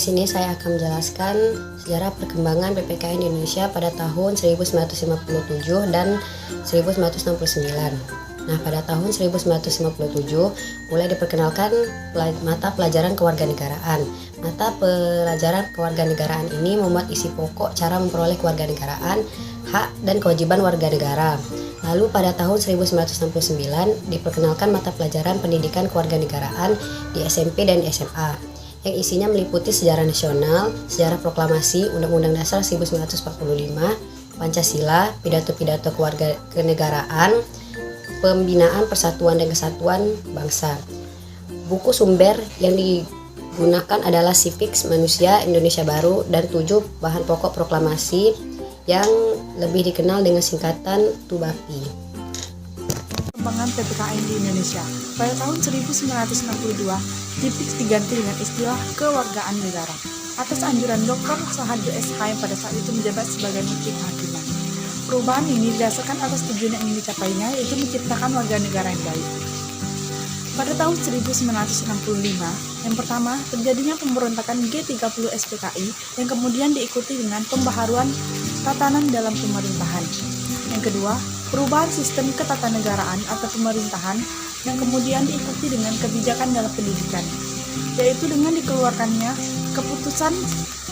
sini saya akan menjelaskan sejarah perkembangan PPKN di Indonesia pada tahun 1957 dan 1969. Nah, pada tahun 1957 mulai diperkenalkan mata pelajaran kewarganegaraan. Mata pelajaran kewarganegaraan ini memuat isi pokok cara memperoleh kewarganegaraan, hak dan kewajiban warga negara. Lalu pada tahun 1969 diperkenalkan mata pelajaran pendidikan kewarganegaraan di SMP dan SMA, yang isinya meliputi sejarah nasional, sejarah proklamasi, Undang-Undang Dasar 1945, Pancasila, pidato-pidato kewarganegaraan, pembinaan persatuan dan kesatuan bangsa. Buku sumber yang digunakan adalah Civics Manusia Indonesia Baru dan 7 bahan pokok proklamasi yang lebih dikenal dengan singkatan TUBAPI. Perkembangan PPKN di Indonesia. Pada tahun 1962, Civics diganti dengan istilah kewargaan negara atas anjuran Dr. Saharjo SH yang pada saat itu menjabat sebagai Menteri Kehakiman. Perubahan ini didasarkan atas tujuan yang ingin dicapainya, yaitu menciptakan warga negara yang baik. Pada tahun 1965, yang pertama terjadinya pemberontakan G30 SPKI yang kemudian diikuti dengan pembaharuan tatanan dalam pemerintahan. Yang kedua, perubahan sistem ketatanegaraan atau pemerintahan yang kemudian diikuti dengan kebijakan dalam pendidikan, yaitu dengan dikeluarkannya Keputusan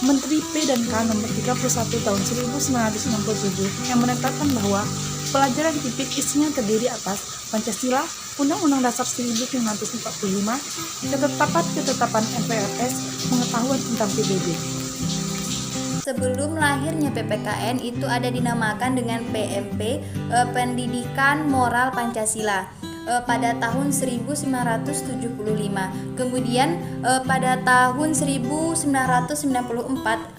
Menteri P dan K nomor 31 tahun 1967 yang menetapkan bahwa pelajaran Civics isinya terdiri atas Pancasila, Undang-Undang Dasar 1945, ketetapan MPRS, pengetahuan tentang PBB. Sebelum lahirnya PPKN itu ada dinamakan dengan PMP, Pendidikan Moral Pancasila, pada tahun 1975. Kemudian pada tahun 1994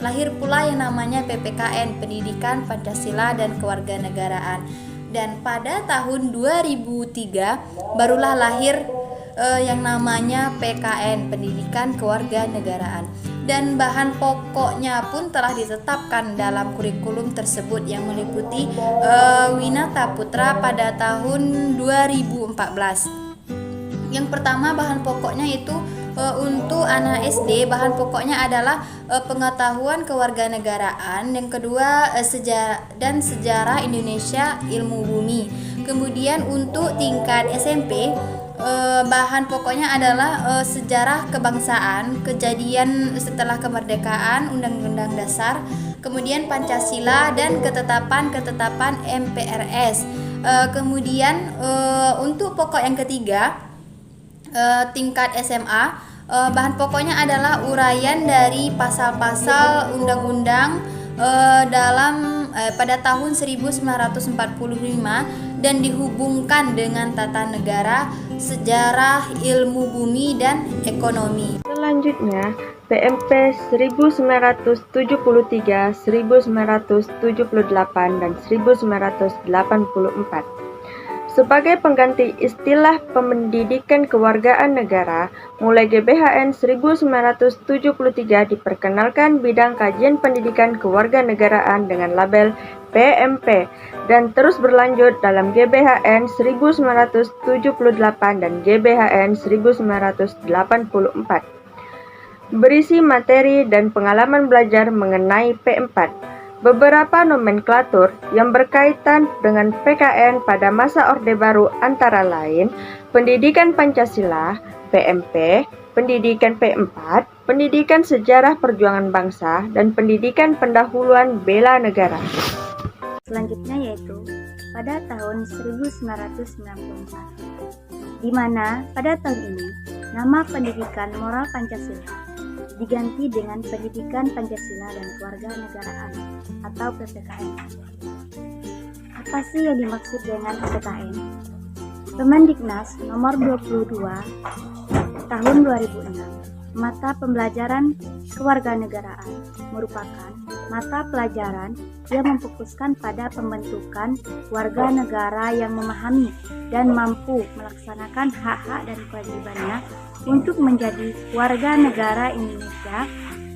lahir pula yang namanya PPKN, Pendidikan Pancasila dan Kewarganegaraan. Dan pada tahun 2003 barulah lahir yang namanya PKN, Pendidikan Kewarganegaraan. Dan bahan pokoknya pun telah ditetapkan dalam kurikulum tersebut yang meliputi Winata Putra pada tahun 2014. Yang pertama bahan pokoknya itu untuk anak SD, bahan pokoknya adalah pengetahuan kewarganegaraan. Yang kedua sejarah Indonesia, ilmu bumi. Kemudian untuk tingkat SMP, bahan pokoknya adalah sejarah kebangsaan, kejadian setelah kemerdekaan, Undang-Undang Dasar, kemudian Pancasila dan ketetapan MPRS. Kemudian untuk pokok yang ketiga, tingkat SMA, bahan pokoknya adalah uraian dari pasal-pasal undang-undang pada tahun 1945 dan dihubungkan dengan tata negara, sejarah, ilmu bumi, dan ekonomi. Selanjutnya, PMP 1973, 1978, dan 1984. Sebagai pengganti istilah pendidikan kewargaan negara, mulai GBHN 1973 diperkenalkan bidang kajian pendidikan kewarganegaraan dengan label PMP dan terus berlanjut dalam GBHN 1978 dan GBHN 1984. Berisi materi dan pengalaman belajar mengenai P4. Beberapa nomenklatur yang berkaitan dengan PKN pada masa Orde Baru antara lain Pendidikan Pancasila, PMP, Pendidikan P4, Pendidikan Sejarah Perjuangan Bangsa, dan Pendidikan Pendahuluan Bela Negara. Selanjutnya yaitu pada tahun 1994, di mana pada tahun ini nama Pendidikan Moral Pancasila diganti dengan Pendidikan Pancasila dan Kewarganegaraan atau PPKN. Apa sih yang dimaksud dengan PPKN? Kemendiknas nomor 22 tahun 2006, mata pembelajaran kewarganegaraan merupakan mata pelajaran yang memfokuskan pada pembentukan warga negara yang memahami dan mampu melaksanakan hak-hak dan kewajibannya untuk menjadi warga negara Indonesia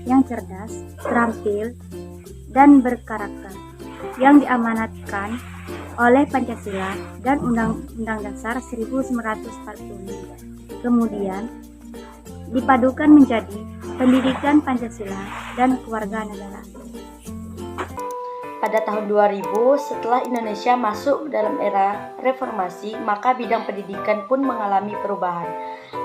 yang cerdas, terampil, dan berkarakter, yang diamanatkan oleh Pancasila dan Undang-Undang Dasar 1945. Kemudian, dipadukan menjadi pendidikan Pancasila dan kewarganegaraan. Pada tahun 2000, setelah Indonesia masuk dalam era reformasi, maka bidang pendidikan pun mengalami perubahan.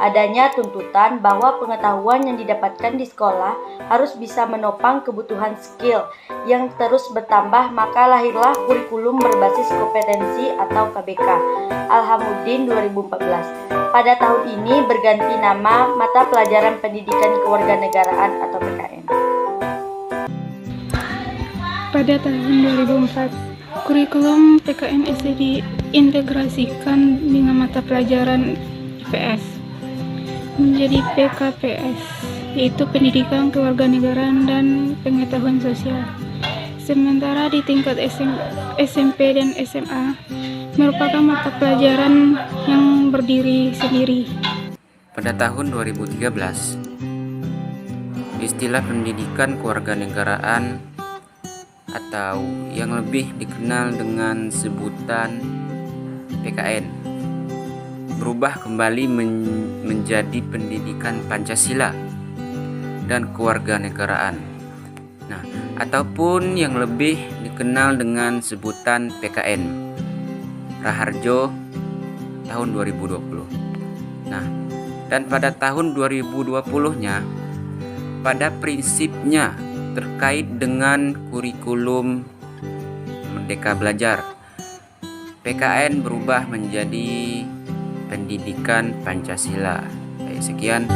Adanya tuntutan bahwa pengetahuan yang didapatkan di sekolah harus bisa menopang kebutuhan skill yang terus bertambah, maka lahirlah kurikulum berbasis kompetensi atau KBK, Alhamuddin 2014. Pada tahun ini berganti nama Mata Pelajaran Pendidikan Kewarganegaraan atau PKN. Pada tahun 2004, kurikulum PKN SD diintegrasikan dengan mata pelajaran IPS menjadi PKPS, yaitu Pendidikan Kewarganegaraan dan Pengetahuan Sosial. Sementara di tingkat SMP dan SMA merupakan mata pelajaran yang berdiri sendiri. Pada tahun 2013, istilah pendidikan kewarganegaraan atau yang lebih dikenal dengan sebutan PKN berubah kembali menjadi pendidikan Pancasila dan kewarganegaraan. Nah, ataupun yang lebih dikenal dengan sebutan PKN Raharjo tahun 2020. Nah, dan pada tahun 2020-nya pada prinsipnya terkait dengan kurikulum Merdeka Belajar, PKN berubah menjadi pendidikan Pancasila. Baik, sekian.